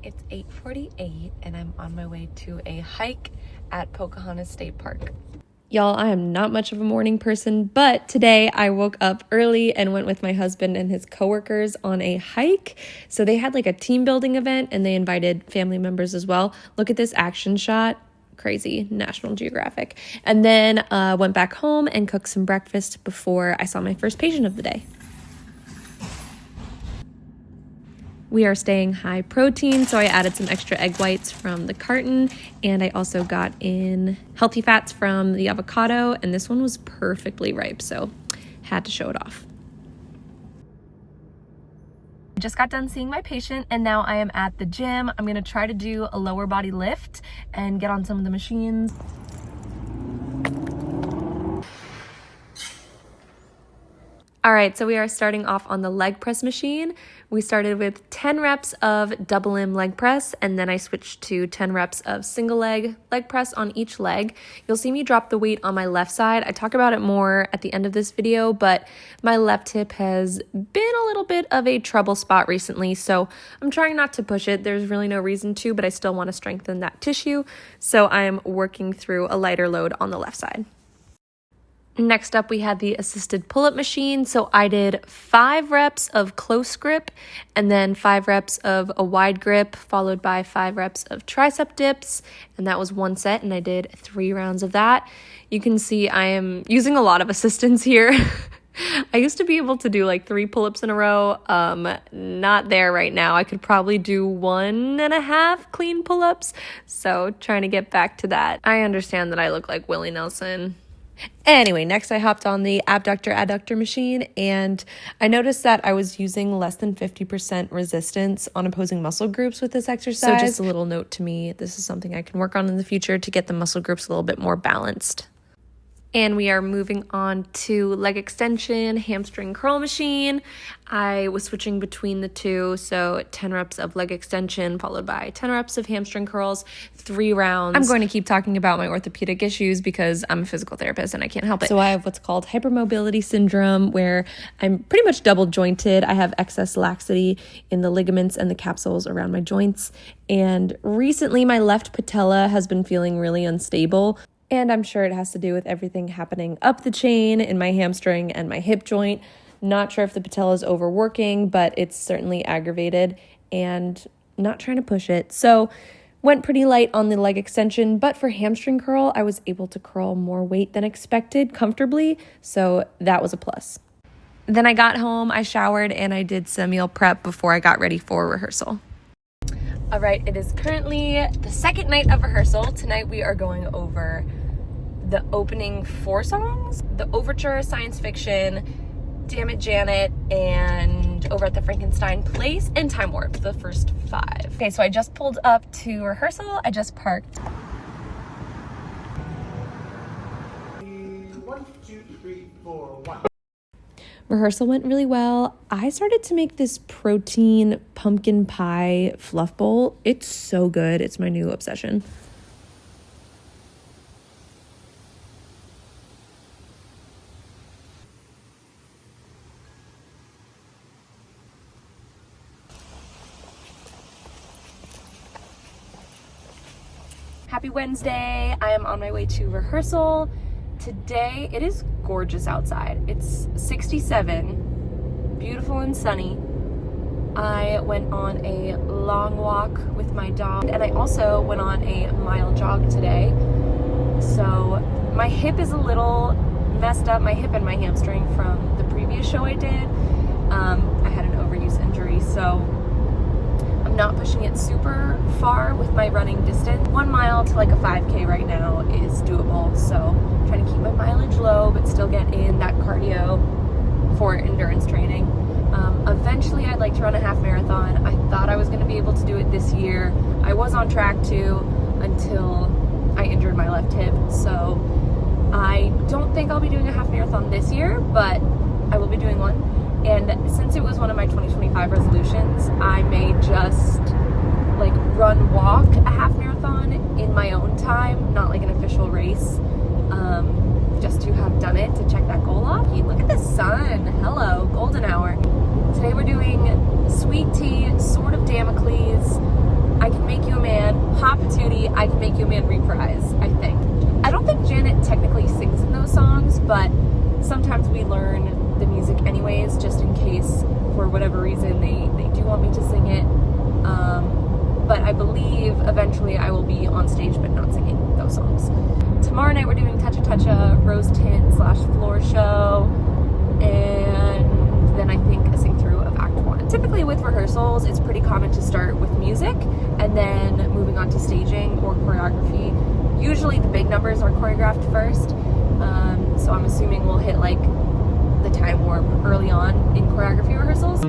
It's 8:48 and I'm on my way to a hike at Pocahontas State Park. Y'all, I am not much of a morning person, but today I woke up early and went with my husband and his coworkers on a hike. So they had like a team building event and they invited family members as well. Look at this action shot. Crazy, National Geographic. And then went back home and cooked some breakfast before I saw my first patient of the day. We are staying high protein, so I added some extra egg whites from the carton, and I also got in healthy fats from the avocado, and this one was perfectly ripe, so had to show it off. I just got done seeing my patient, and now I am at the gym. I'm gonna try to do a lower body lift and get on some of the machines. All right, so we are starting off on the leg press machine. We started with 10 reps of double limb leg press, and then I switched to 10 reps of single leg press on each leg. You'll see me drop the weight on my left side. I talk about it more at the end of this video, but my left hip has been a little bit of a trouble spot recently, so I'm trying not to push it. There's really no reason to, but I still want to strengthen that tissue, so I am working through a lighter load on the left side. Next up, we had the assisted pull-up machine. So I did 5 reps of close grip and then 5 reps of a wide grip, followed by 5 reps of tricep dips. And that was 1 set, and I did 3 rounds of that. You can see I am using a lot of assistance here. I used to be able to do like 3 pull-ups in a row. Not there right now. I could probably do 1.5 clean pull-ups. So trying to get back to that. I understand that I look like Willie Nelson. Anyway, next I hopped on the abductor-adductor machine, and I noticed that I was using less than 50% resistance on opposing muscle groups with this exercise. So just a little note to me, this is something I can work on in the future to get the muscle groups a little bit more balanced. And we are moving on to leg extension, hamstring curl machine. I was switching between the two, so 10 reps of leg extension followed by 10 reps of hamstring curls, 3 rounds. I'm going to keep talking about my orthopedic issues because I'm a physical therapist and I can't help it. So I have what's called hypermobility syndrome, where I'm pretty much double jointed. I have excess laxity in the ligaments and the capsules around my joints. And recently my left patella has been feeling really unstable. And I'm sure it has to do with everything happening up the chain in my hamstring and my hip joint. Not sure if the patella is overworking, but it's certainly aggravated and not trying to push it. So went pretty light on the leg extension, but for hamstring curl, I was able to curl more weight than expected comfortably. So that was a plus. Then I got home, I showered, and I did some meal prep before I got ready for rehearsal. All right, it is currently the second night of rehearsal. Tonight we are going over the opening 4 songs, the overture, science fiction, Damn It Janet, and Over at the Frankenstein Place, and Time Warp, the first 5. Okay, so I just pulled up to rehearsal. I just parked. 1, 2, 3, 4, 1. Rehearsal went really well. I started to make this protein pumpkin pie fluff bowl. It's so good. It's my new obsession. Happy Wednesday. I am on my way to rehearsal. Today, it is gorgeous outside. It's 67, beautiful and sunny. I went on a long walk with my dog, and I also went on a mile jog today. So my hip is a little messed up, my hip and my hamstring from the previous show I did. I had an overuse injury, so I'm not pushing it super far with my running distance. 1 mile to like a 5K right now is doable, so I'm trying to keep my mileage low but still get in that cardio for endurance training. Eventually I'd like to run a half marathon. I thought I was going to be able to do it this year. I was on track to until I injured my left hip, so I don't think I'll be doing a half marathon this year, but I will be doing one. And since it was one of my 2025 resolutions, I may just like walk a half marathon in my own time, not like an official race, just to have done it, to check that goal off. Look at the sun. Hello, golden hour. Today we're doing sweet tea, sword of Damocles, maybe I Can Make You a Man reprise, I think. I don't think Janet technically sings in those songs, but sometimes we learn the music anyways, just in case, for whatever reason, they do want me to sing it. But I believe eventually I will be on stage but not singing those songs. Tomorrow night we're doing Toucha Toucha, Rose Tint / floor show, and then I think a sing through of Act 1. Typically with rehearsals, it's pretty common to start with music and then moving on to staging or choreography. Usually the big numbers are choreographed first, so I'm assuming we'll hit like the time warp early on in choreography rehearsals.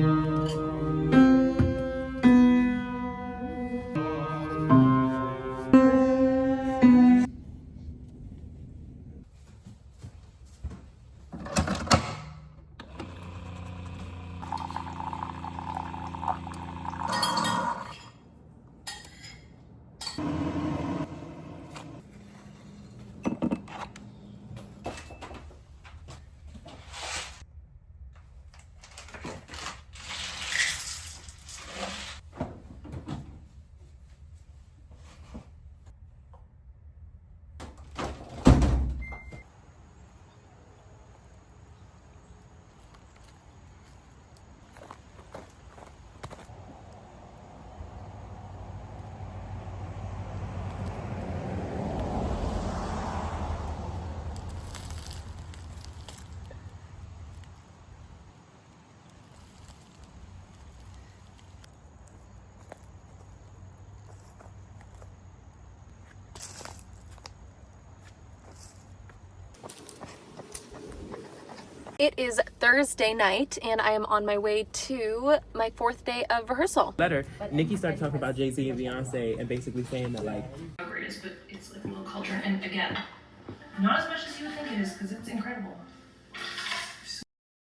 It is Thursday night, and I am on my way to my 4th day of rehearsal. Letter, Nikki started talking about Jay-Z and Beyonce and basically saying that, like, how great it is, but it's like a little culture. And again, not as much as you would think it is, because it's incredible.